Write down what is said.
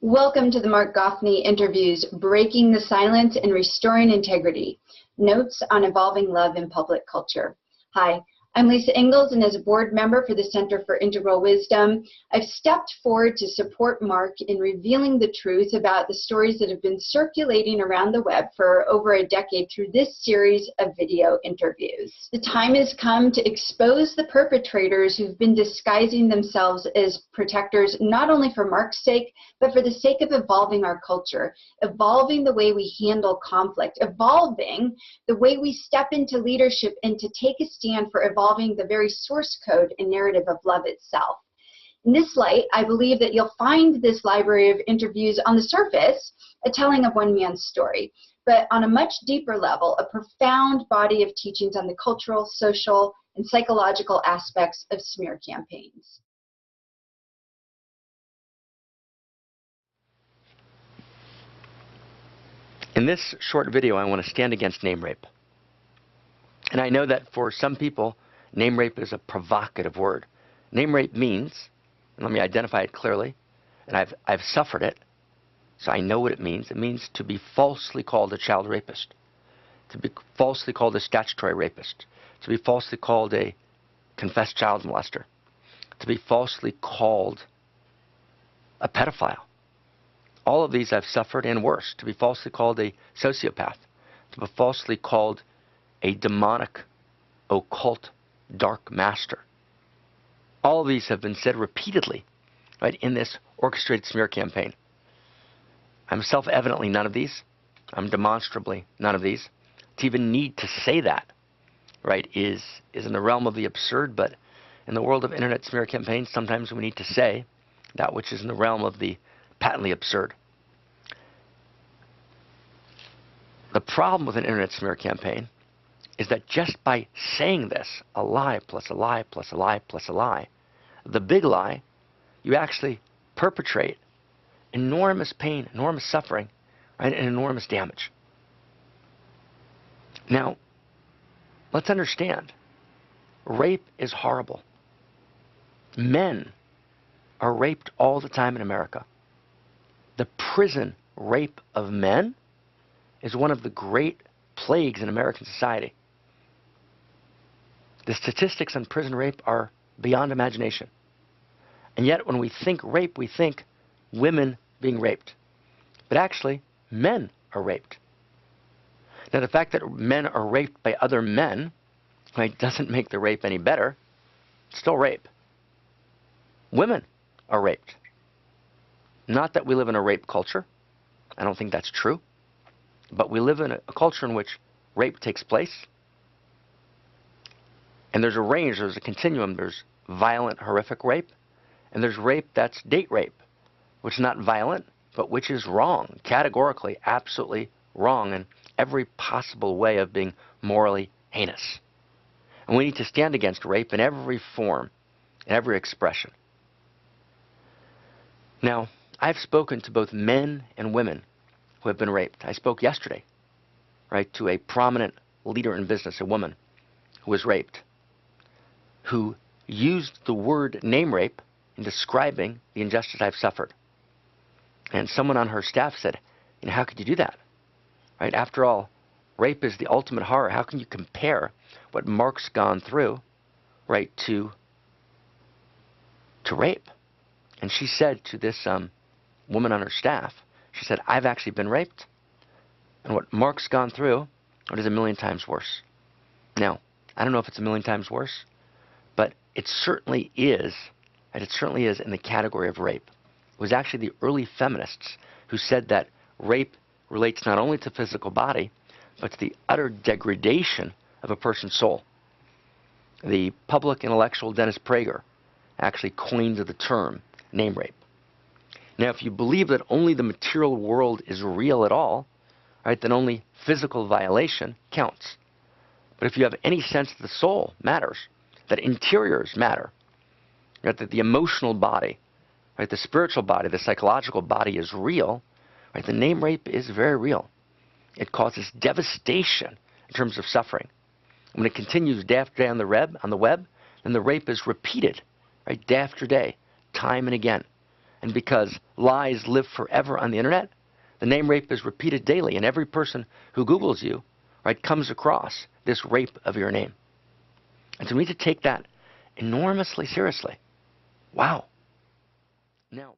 Welcome to the Marc Gafni interviews, Breaking the Silence and Restoring Integrity, Notes on Evolving Love in Public Culture. Hi, I'm Lisa Ingalls, and as a board member for the Center for Integral Wisdom, I've stepped forward to support Marc in revealing the truth about the stories that have been circulating around the web for over a decade through this series of video interviews. The time has come to expose the perpetrators who've been disguising themselves as protectors, not only for Marc's sake, but for the sake of evolving our culture, evolving the way we handle conflict, evolving the way we step into leadership and to take a stand for evolving the very source code and narrative of love itself. In this light, I believe that you'll find this library of interviews on the surface a telling of one man's story, but on a much deeper level, a profound body of teachings on the cultural, social, and psychological aspects of smear campaigns. In this short video, I want to stand against name rape. And I know that for some people, name rape is a provocative word. Name rape means, and let me identify it clearly, and I've suffered it, so I know what it means. It means to be falsely called a child rapist, to be falsely called a statutory rapist, to be falsely called a confessed child molester, to be falsely called a pedophile. All of these I've suffered, and worse, to be falsely called a sociopath, to be falsely called a demonic, occult, dark master. All of these have been said repeatedly, right, in this orchestrated smear campaign. I'm self-evidently none of these. I'm demonstrably none of these. To even need to say that, right, is in the realm of the absurd, but in the world of internet smear campaigns, sometimes we need to say that which is in the realm of the patently absurd. The problem with an internet smear campaign is that just by saying this, a lie plus a lie plus a lie plus a lie, the big lie, you actually perpetrate enormous pain, enormous suffering, right, and enormous damage. Now, let's understand, rape is horrible. Men are raped all the time in America. The prison rape of men is one of the great plagues in American society. The statistics on prison rape are beyond imagination. And yet, when we think rape, we think women being raped. But actually, men are raped. Now, the fact that men are raped by other men, right, doesn't make the rape any better. It's still rape. Women are raped. Not that we live in a rape culture. I don't think that's true. But we live in a culture in which rape takes place. And there's a range, there's a continuum. There's violent, horrific rape. And there's rape that's date rape, which is not violent, but which is wrong, categorically, absolutely wrong in every possible way of being morally heinous. And we need to stand against rape in every form, in every expression. Now, I've spoken to both men and women who have been raped. I spoke yesterday, right, to a prominent leader in business, a woman who was raped, who used the word name rape in describing the injustice I've suffered. And someone on her staff said, you know, how could you do that? Right? After all, rape is the ultimate horror. How can you compare what Marc's gone through, right, to rape? And she said to this woman on her staff, she said, I've actually been raped, and what Marc's gone through, it is 1,000,000 times worse. Now, I don't know if it's 1,000,000 times worse, but it certainly is, and it certainly is in the category of rape. It was actually the early feminists who said that rape relates not only to physical body, but to the utter degradation of a person's soul. The public intellectual Dennis Prager actually coined the term name rape. Now, if you believe that only the material world is real at all, right, then only physical violation counts. But if you have any sense that the soul matters, that interiors matter, right, that the emotional body, right, the spiritual body, the psychological body is real, right, the name rape is very real. It causes devastation in terms of suffering. When it continues day after day on the web, then the rape is repeated, right, day after day, time and again. And because lies live forever on the internet, the name rape is repeated daily, and every person who Googles you, right, comes across this rape of your name. And so we need to take that enormously seriously. Wow. Now,